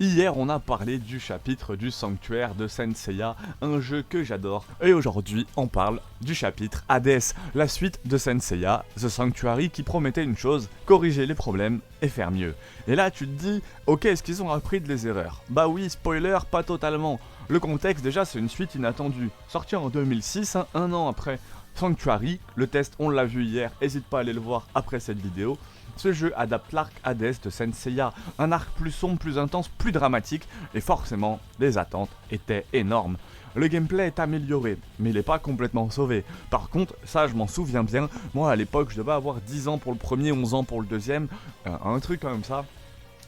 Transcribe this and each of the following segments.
Hier, on a parlé du chapitre du Sanctuaire de Saint Seiya, un jeu que j'adore, et aujourd'hui, on parle du chapitre Hades, la suite de Saint Seiya, The Sanctuary, qui promettait une chose, corriger les problèmes et faire mieux. Et là, tu te dis, ok, est-ce qu'ils ont appris de les erreurs? Bah oui, spoiler, pas totalement. Le contexte, déjà, c'est une suite inattendue, sortie en 2006, un an après Sanctuary. Le test, on l'a vu hier, n'hésite pas à aller le voir après cette vidéo. Ce jeu adapte l'arc Hades de Saint Seiya, un arc plus sombre, plus intense, plus dramatique, et forcément, les attentes étaient énormes. Le gameplay est amélioré, mais il n'est pas complètement sauvé. Par contre, ça je m'en souviens bien, moi à l'époque je devais avoir 10 ans pour le premier, 11 ans pour le deuxième, un truc comme ça.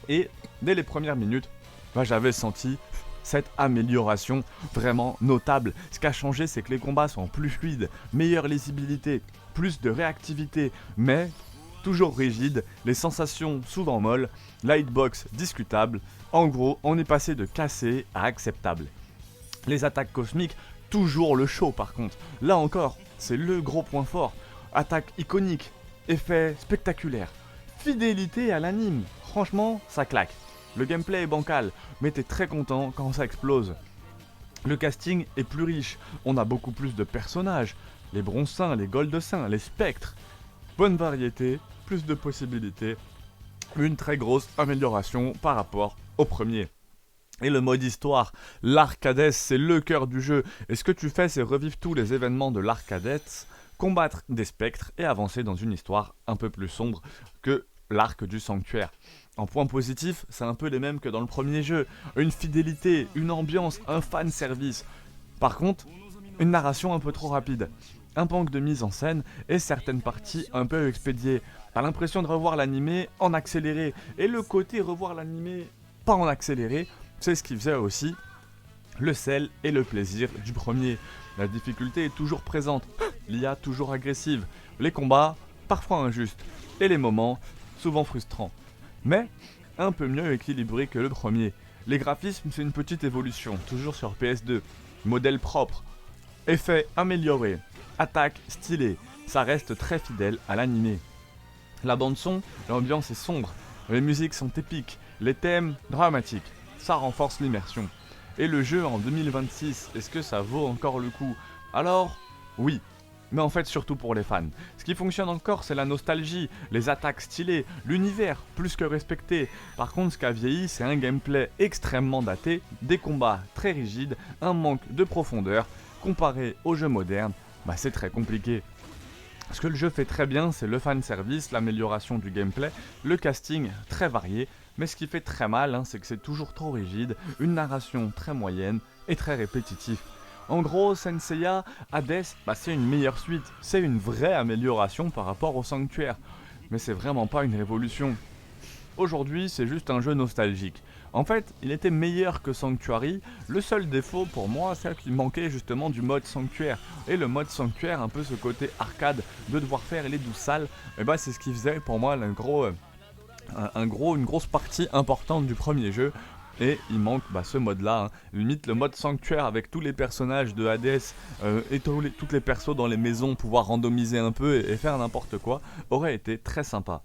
Et dès les premières minutes, j'avais senti cette amélioration vraiment notable. Ce qui a changé, c'est que les combats sont plus fluides, meilleure lisibilité, plus de réactivité, mais toujours rigide, les sensations souvent molles, la hitbox discutable. En gros, on est passé de cassé à acceptable. Les attaques cosmiques, toujours le show par contre. Là encore, c'est le gros point fort. Attaque iconique, effet spectaculaire, fidélité à l'anime. Franchement, ça claque. Le gameplay est bancal, mais t'es très content quand ça explose. Le casting est plus riche, on a beaucoup plus de personnages. Les bronzins, les goldessins, les spectres. Bonne variété, plus de possibilités, une très grosse amélioration par rapport au premier. Et le mode histoire, l'arc Hades, c'est le cœur du jeu. Et ce que tu fais, c'est revivre tous les événements de l'arc Hades, combattre des spectres et avancer dans une histoire un peu plus sombre que l'arc du sanctuaire. En point positif, c'est un peu les mêmes que dans le premier jeu. Une fidélité, une ambiance, un fan service. Par contre, une narration un peu trop rapide. Un manque de mise en scène et certaines parties un peu expédiées. T'as l'impression de revoir l'animé en accéléré. Et le côté revoir l'animé pas en accéléré, c'est ce qui faisait aussi le sel et le plaisir du premier. La difficulté est toujours présente, l'IA toujours agressive, les combats parfois injustes et les moments souvent frustrants. Mais un peu mieux équilibré que le premier. Les graphismes, c'est une petite évolution, toujours sur PS2. Modèle propre, effets améliorés, attaque stylée, ça reste très fidèle à l'animé. La bande son, l'ambiance est sombre, les musiques sont épiques, les thèmes dramatiques, ça renforce l'immersion. Et le jeu en 2026, est-ce que ça vaut encore le coup? Alors, oui. Mais en fait surtout pour les fans. Ce qui fonctionne encore, c'est la nostalgie, les attaques stylées, l'univers plus que respecté. Par contre, ce qui a vieilli, c'est un gameplay extrêmement daté, des combats très rigides, un manque de profondeur. Comparé aux jeux modernes, c'est très compliqué. Ce que le jeu fait très bien, c'est le fanservice, l'amélioration du gameplay, le casting très varié, mais ce qui fait très mal, c'est que c'est toujours trop rigide, une narration très moyenne et très répétitive. En gros, Saint Seiya, Hades, c'est une meilleure suite, c'est une vraie amélioration par rapport au Sanctuaire, mais c'est vraiment pas une révolution. Aujourd'hui, c'est juste un jeu nostalgique. En fait, il était meilleur que Sanctuary. Le seul défaut pour moi, c'est qu'il manquait justement du mode Sanctuaire. Et le mode Sanctuaire, un peu ce côté arcade de devoir faire les 12 salles, c'est ce qui faisait pour moi une grosse partie importante du premier jeu. Et il manque ce mode-là, limite le mode sanctuaire avec tous les personnages de Hades et toutes les persos dans les maisons, pouvoir randomiser un peu et faire n'importe quoi, aurait été très sympa.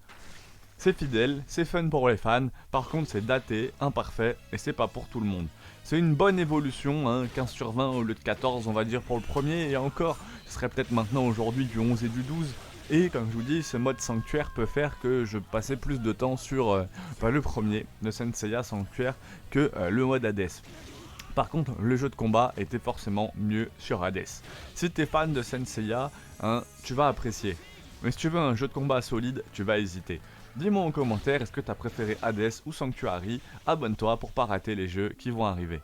C'est fidèle, c'est fun pour les fans, par contre c'est daté, imparfait et c'est pas pour tout le monde. C'est une bonne évolution, 15 sur 20 au lieu de 14 on va dire pour le premier, et encore, ce serait peut-être maintenant aujourd'hui du 11 et du 12. Et comme je vous dis, ce mode sanctuaire peut faire que je passais plus de temps sur le premier de Saint Seiya Sanctuaire que le mode Hades. Par contre, le jeu de combat était forcément mieux sur Hades. Si t'es fan de Saint Seiya, tu vas apprécier. Mais si tu veux un jeu de combat solide, tu vas hésiter. Dis-moi en commentaire, est-ce que t'as préféré Hades ou Sanctuary? Abonne-toi pour pas rater les jeux qui vont arriver.